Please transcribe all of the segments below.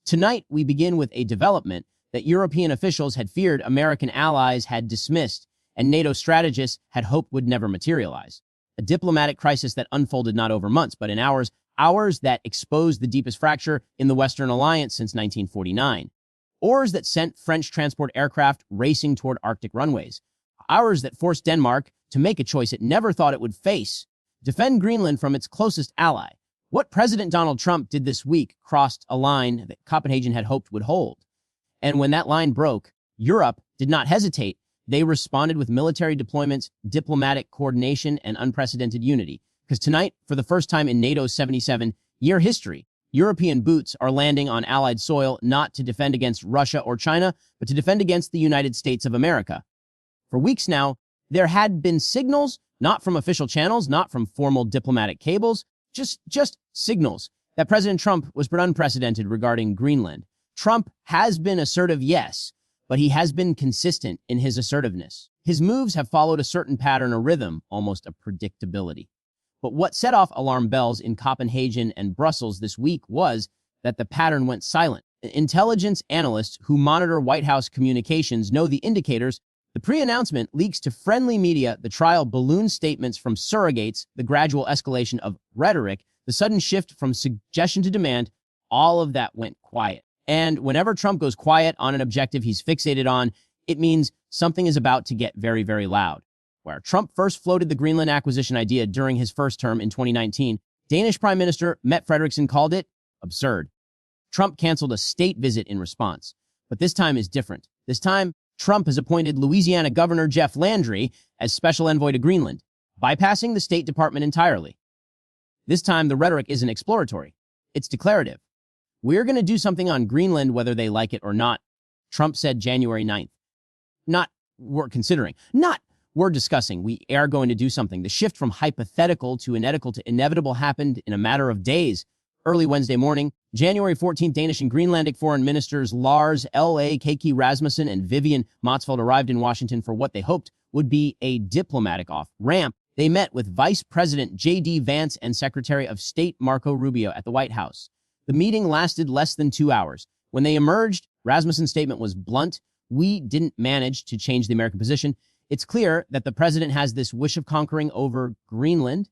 Tonight, we begin with a development that European officials had feared American allies had dismissed and NATO strategists had hoped would never materialize. A diplomatic crisis that unfolded not over months, but in hours that exposed the deepest fracture in the Western alliance since 1949. Hours that sent French transport aircraft racing toward Arctic runways. Hours that forced Denmark to make a choice it never thought it would face: defend Greenland from its closest ally. What President Donald Trump did this week crossed a line that Copenhagen had hoped would hold. And when that line broke, Europe did not hesitate. They responded with military deployments, diplomatic coordination, and unprecedented unity. Because tonight, for the first time in NATO's 77-year history, European boots are landing on Allied soil not to defend against Russia or China, but to defend against the United States of America. For weeks now, there had been signals, not from official channels, not from formal diplomatic cables, just signals that President Trump was unprecedented regarding Greenland. Trump has been assertive, yes, but he has been consistent in his assertiveness. His moves have followed a certain pattern, a rhythm, almost a predictability. But what set off alarm bells in Copenhagen and Brussels this week was that the pattern went silent. Intelligence analysts who monitor White House communications know the indicators: the pre-announcement leaks to friendly media, the trial balloon statements from surrogates, the gradual escalation of rhetoric, the sudden shift from suggestion to demand. All of that went quiet. And whenever Trump goes quiet on an objective he's fixated on, it means something is about to get very, very loud. Where Trump first floated the Greenland acquisition idea during his first term in 2019, Danish Prime Minister Mette Frederiksen called it absurd. Trump canceled a state visit in response. But this time is different. This time, Trump has appointed Louisiana Governor Jeff Landry as special envoy to Greenland, bypassing the State Department entirely. This time, the rhetoric isn't exploratory. It's declarative. We're going to do something on Greenland whether they like it or not, Trump said January 9th. Not we're considering, not we're discussing. We are going to do something. The shift from hypothetical to inevitable happened in a matter of days. Early Wednesday morning, January 14th, Danish and Greenlandic foreign ministers Lars L.A. Kaki Rasmussen and Vivian Motzfeldt arrived in Washington for what they hoped would be a diplomatic off-ramp. They met with Vice President J.D. Vance and Secretary of State Marco Rubio at the White House. The meeting lasted less than 2 hours. When they emerged, Rasmussen's statement was blunt. We didn't manage to change the American position. It's clear that the president has this wish of conquering over Greenland.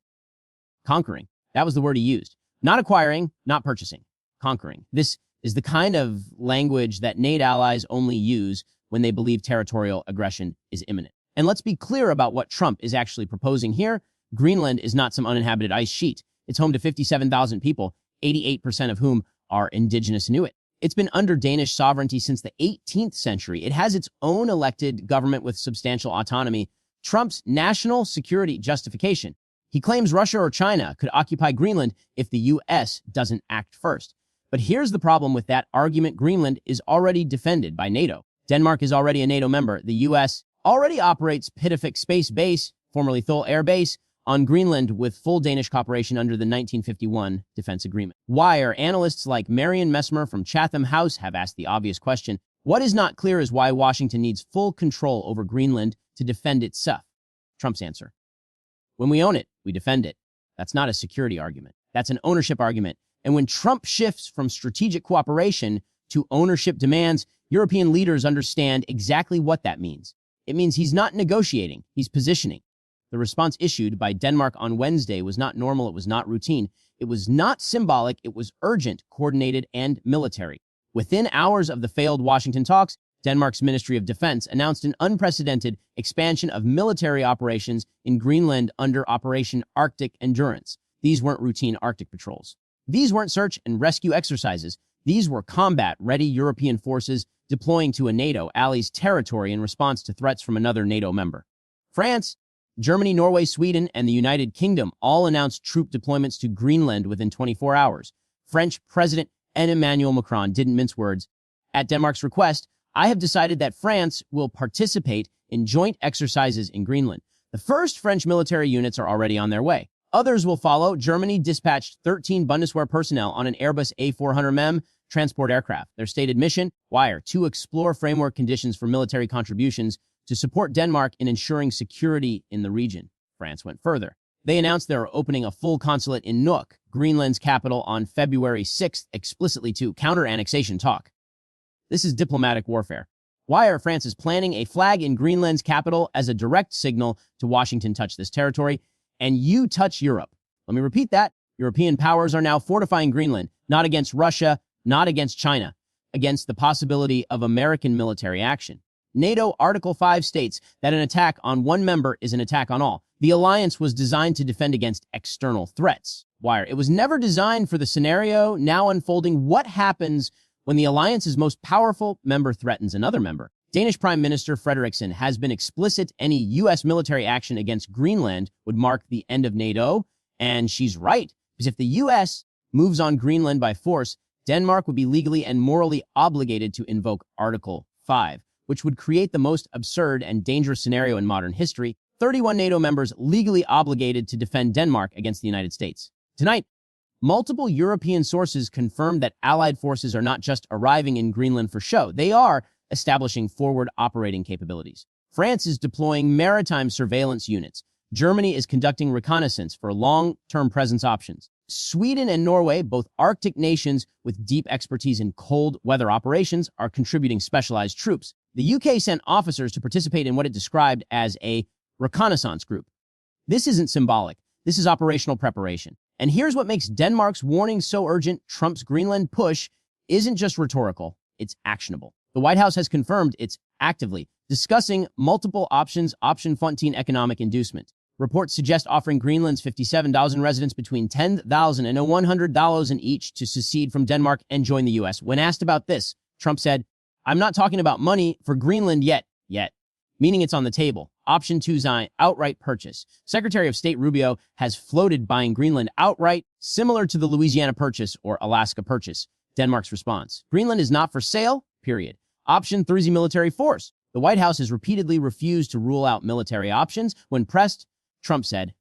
Conquering. That was the word he used. Not acquiring, not purchasing. Conquering. This is the kind of language that NATO allies only use when they believe territorial aggression is imminent. And let's be clear about what Trump is actually proposing here. Greenland is not some uninhabited ice sheet. It's home to 57,000 people, 88% of whom are indigenous Inuit. It's been under Danish sovereignty since the 18th century. It has its own elected government with substantial autonomy. Trump's national security justification: he claims Russia or China could occupy Greenland if the U.S. doesn't act first. But here's the problem with that argument. Greenland is already defended by NATO. Denmark is already a NATO member. The U.S. already operates Pitofik Space Base, formerly Thule Air Base, on Greenland with full Danish cooperation under the 1951 Defense Agreement. Why are analysts like Marion Messmer from Chatham House have asked the obvious question? What is not clear is why Washington needs full control over Greenland to defend itself. Trump's answer: when we own it, we defend it. That's not a security argument. That's an ownership argument. And when Trump shifts from strategic cooperation to ownership demands, European leaders understand exactly what that means. It means he's not negotiating, he's positioning. The response issued by Denmark on Wednesday was not normal, it was not routine, it was not symbolic, it was urgent, coordinated, and military. Within hours of the failed Washington talks, Denmark's Ministry of Defense announced an unprecedented expansion of military operations in Greenland under Operation Arctic Endurance. These weren't routine Arctic patrols. These weren't search and rescue exercises. These were combat-ready European forces deploying to a NATO ally's territory in response to threats from another NATO member. France, Germany, Norway, Sweden, and the United Kingdom all announced troop deployments to Greenland within 24 hours. French President Emmanuel Macron didn't mince words. At Denmark's request, I have decided that France will participate in joint exercises in Greenland. The first French military units are already on their way. Others will follow. Germany dispatched 13 Bundeswehr personnel on an Airbus A400M transport aircraft. Their stated mission: to explore framework conditions for military contributions to support Denmark in ensuring security in the region. France went further. They announced they are opening a full consulate in Nuuk, Greenland's capital, on February 6th, explicitly to counter annexation talk. This is diplomatic warfare. Wire France is planning a flag in Greenland's capital as a direct signal to Washington: touch this territory, and you touch Europe. Let me repeat that. European powers are now fortifying Greenland, not against Russia, not against China, against the possibility of American military action. NATO Article 5 states that an attack on one member is an attack on all. The alliance was designed to defend against external threats. Wire, it was never designed for the scenario now unfolding. What happens when the alliance's most powerful member threatens another member? Danish Prime Minister Frederiksen has been explicit any U.S. military action against Greenland would mark the end of NATO, and she's right, because if the U.S. moves on Greenland by force, Denmark would be legally and morally obligated to invoke Article 5, which would create the most absurd and dangerous scenario in modern history: 31 NATO members legally obligated to defend Denmark against the United States. Tonight, multiple European sources confirmed that Allied forces are not just arriving in Greenland for show. They are establishing forward operating capabilities. France is deploying maritime surveillance units. Germany is conducting reconnaissance for long-term presence options. Sweden and Norway, both Arctic nations with deep expertise in cold weather operations, are contributing specialized troops. The UK sent officers to participate in what it described as a reconnaissance group. This isn't symbolic. This is operational preparation. And here's what makes Denmark's warning so urgent: Trump's Greenland push isn't just rhetorical, it's actionable. The White House has confirmed it's actively discussing multiple options, option 14 economic inducement. Reports suggest offering Greenland's 57,000 residents between $10,000 and $100,000 each to secede from Denmark and join the U.S. When asked about this, Trump said, "I'm not talking about money for Greenland yet, meaning it's on the table. Option 2's outright purchase. Secretary of State Rubio has floated buying Greenland outright, similar to the Louisiana Purchase or Alaska Purchase. Denmark's response: Greenland is not for sale, period. Option 3's military force. The White House has repeatedly refused to rule out military options. When pressed, Trump said,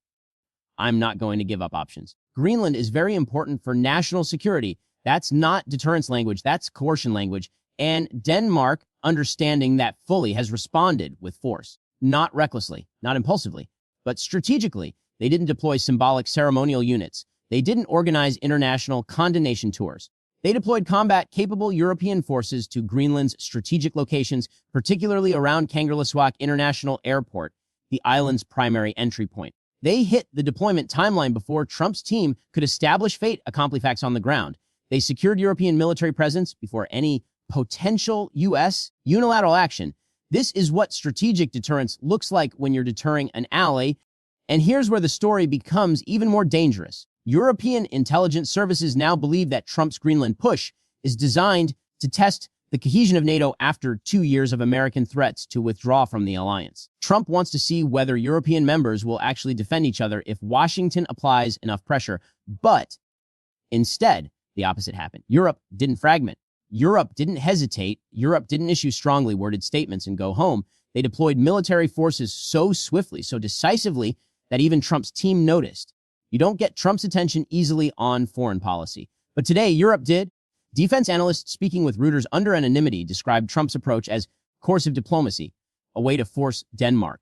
"I'm not going to give up options. Greenland is very important for national security." That's not deterrence language, that's coercion language. And Denmark, understanding that fully, has responded with force. Not recklessly, not impulsively, but strategically. They didn't deploy symbolic ceremonial units. They didn't organize international condemnation tours. They deployed combat-capable European forces to Greenland's strategic locations, particularly around Kangerlussuaq International Airport, the island's primary entry point. They hit the deployment timeline before Trump's team could establish fait accompli facts on the ground. They secured European military presence before any potential U.S. unilateral action. This is what strategic deterrence looks like when you're deterring an ally. And here's where the story becomes even more dangerous. European intelligence services now believe that Trump's Greenland push is designed to test the cohesion of NATO after 2 years of American threats to withdraw from the alliance. Trump wants to see whether European members will actually defend each other if Washington applies enough pressure. But instead, the opposite happened. Europe didn't fragment. Europe didn't hesitate. Europe didn't issue strongly worded statements and go home. They deployed military forces so swiftly, so decisively, that even Trump's team noticed. You don't get Trump's attention easily on foreign policy. But today, Europe did. Defense analysts speaking with Reuters under anonymity described Trump's approach as coercive diplomacy, a way to force Denmark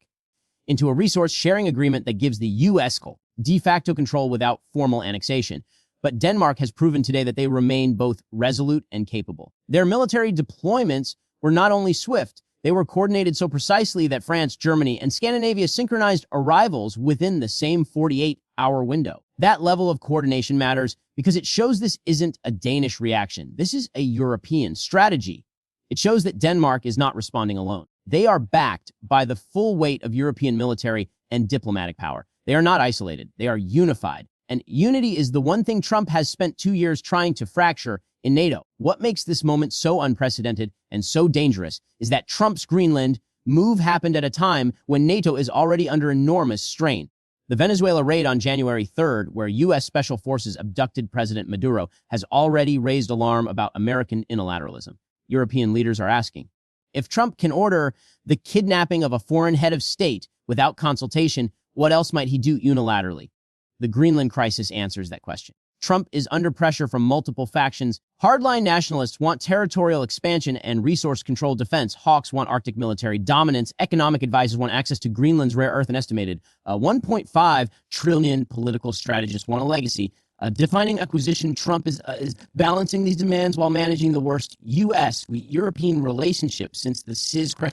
into a resource-sharing agreement that gives the U.S. de facto control without formal annexation. But Denmark has proven today that they remain both resolute and capable. Their military deployments were not only swift, they were coordinated so precisely that France, Germany, and Scandinavia synchronized arrivals within the same 48-hour window. That level of coordination matters because it shows this isn't a Danish reaction. This is a European strategy. It shows that Denmark is not responding alone. They are backed by the full weight of European military and diplomatic power. They are not isolated. They are unified. And unity is the one thing Trump has spent 2 years trying to fracture in NATO. What makes this moment so unprecedented and so dangerous is that Trump's Greenland move happened at a time when NATO is already under enormous strain. The Venezuela raid on January 3rd, where U.S. Special Forces abducted President Maduro, has already raised alarm about American unilateralism. European leaders are asking, if Trump can order the kidnapping of a foreign head of state without consultation, what else might he do unilaterally? The Greenland crisis answers that question. Trump is under pressure from multiple factions. Hardline nationalists want territorial expansion and resource-controlled defense. Hawks want Arctic military dominance. Economic advisors want access to Greenland's rare earth and estimated 1.5 trillion. Political strategists want a legacy. Defining acquisition, Trump is balancing these demands while managing the worst U.S.-European relationship since the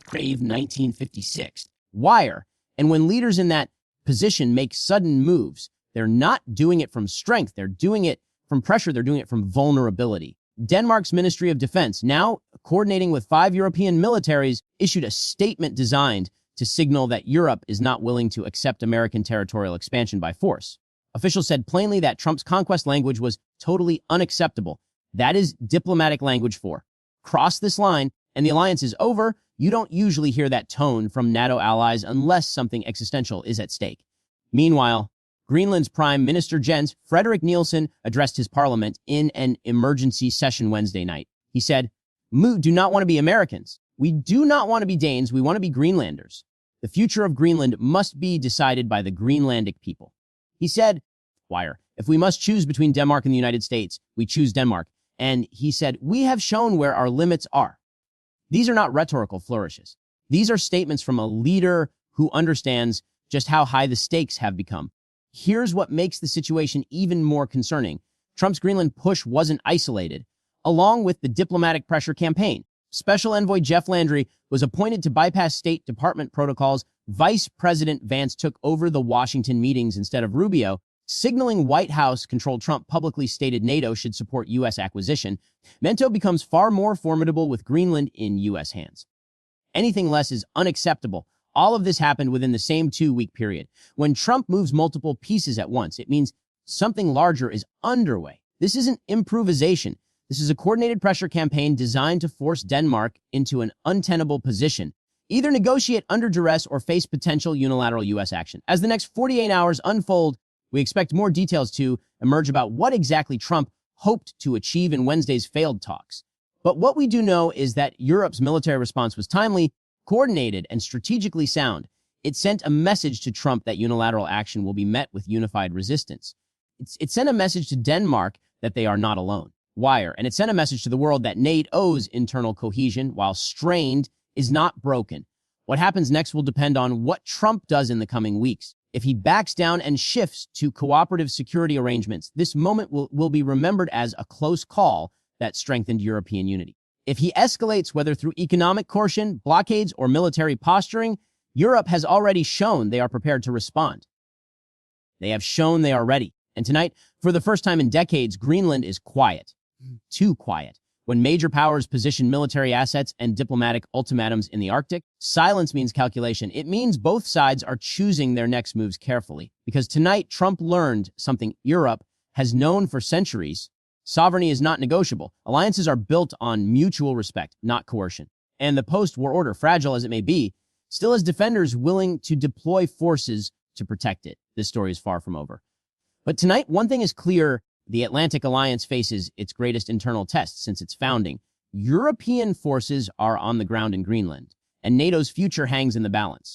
Crave 1956. Wire. And when leaders in that position make sudden moves, they're not doing it from strength. They're doing it from pressure. They're doing it from vulnerability. Denmark's Ministry of Defense, now coordinating with 5 European militaries, issued a statement designed to signal that Europe is not willing to accept American territorial expansion by force. Officials said plainly that Trump's conquest language was totally unacceptable. That is diplomatic language for cross this line and the alliance is over. You don't usually hear that tone from NATO allies unless something existential is at stake. Meanwhile, Greenland's Prime Minister Jens Frederik Nielsen addressed his parliament in an emergency session Wednesday night. He said, "We do not want to be Americans. We do not want to be Danes. We want to be Greenlanders. The future of Greenland must be decided by the Greenlandic people." He said, Wire, "If we must choose between Denmark and the United States, we choose Denmark." And he said, "We have shown where our limits are." These are not rhetorical flourishes. These are statements from a leader who understands just how high the stakes have become. Here's what makes the situation even more concerning. Trump's Greenland push wasn't isolated. Along with the diplomatic pressure campaign, Special Envoy Jeff Landry was appointed to bypass State Department protocols. Vice President Vance took over the Washington meetings instead of Rubio, signaling White House-controlled Trump publicly stated NATO should support U.S. acquisition. NATO becomes far more formidable with Greenland in U.S. hands. Anything less is unacceptable. All of this happened within the same 2-week period. When Trump moves multiple pieces at once, it means something larger is underway. This isn't improvisation. This is a coordinated pressure campaign designed to force Denmark into an untenable position. Either negotiate under duress or face potential unilateral U.S. action. As the next 48 hours unfold, we expect more details to emerge about what exactly Trump hoped to achieve in Wednesday's failed talks. But what we do know is that Europe's military response was timely, coordinated, and strategically sound. It sent a message to Trump that unilateral action will be met with unified resistance. It sent a message to Denmark that they are not alone. Wire. And it sent a message to the world that NATO's internal cohesion, while strained, is not broken. What happens next will depend on what Trump does in the coming weeks. If he backs down and shifts to cooperative security arrangements, this moment will be remembered as a close call that strengthened European unity. If he escalates, whether through economic coercion, blockades, or military posturing, Europe has already shown they are prepared to respond. They have shown they are ready. And tonight, for the first time in decades, Greenland is quiet. Too quiet. When major powers position military assets and diplomatic ultimatums in the Arctic, silence means calculation. It means both sides are choosing their next moves carefully. Because tonight, Trump learned something Europe has known for centuries. Sovereignty is not negotiable. Alliances are built on mutual respect, not coercion. And the post-war order, fragile as it may be, still has defenders willing to deploy forces to protect it. This story is far from over. But tonight, one thing is clear. The Atlantic Alliance faces its greatest internal test since its founding. European forces are on the ground in Greenland, and NATO's future hangs in the balance.